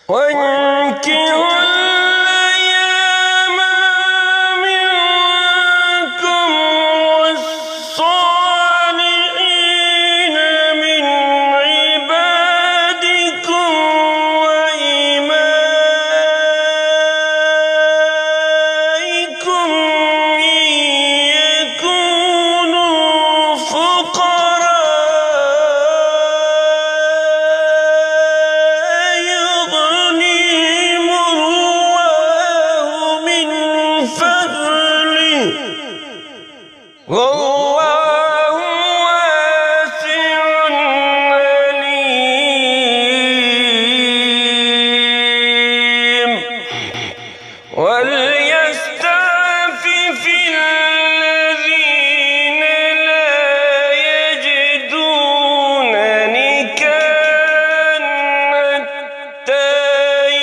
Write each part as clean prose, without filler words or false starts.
وانكحوا الأيام منكم والصالحين من عبادكم وإمائكم إن يكونوا فقراء يغنيهم الله من فضله والله واسع عليم وليستعفف الذين لا يجدون نكاحا حتى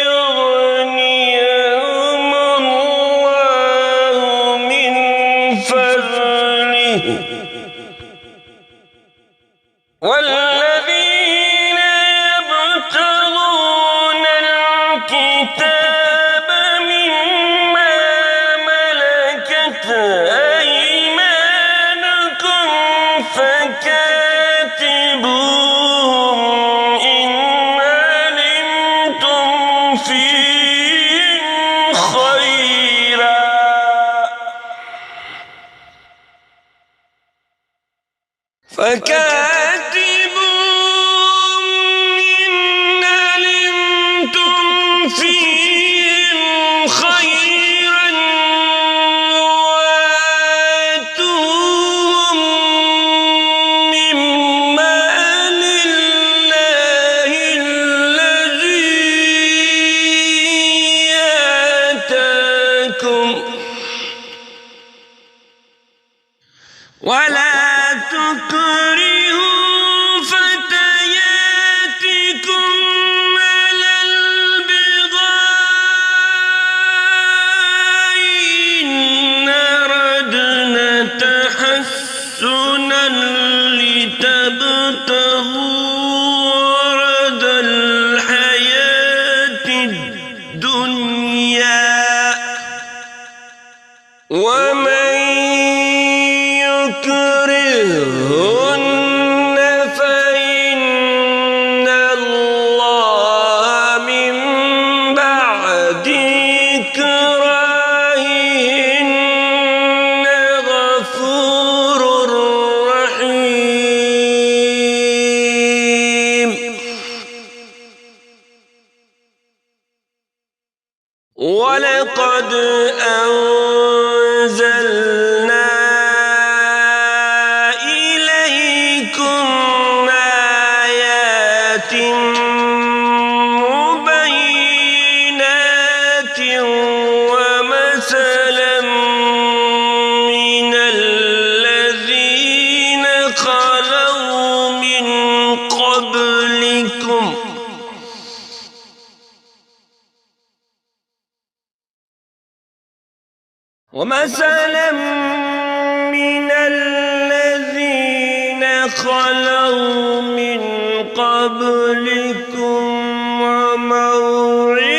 يغنيهم الله من فضله والذين يبتغون الكتاب مما ملكت أيمانكم فكاتبوهم إن علمتم فيهم خيرا إن علمتم فيهم خيرا وآتوهم من مال الله الذي آتاكم ولا تكرهوا فتياتكم على البغاء إن أردنا تحسنا لتبتغوا عرض الحياة الدنيا ومن يكرهن فإن الله من بعد إكراههن غفور رحيم ولقد أنزلنا إليكم آيات مبينات ومثلا من الذين خلوا من قبلكم ومثلا من الذين خلوا من قبلكم وموعظة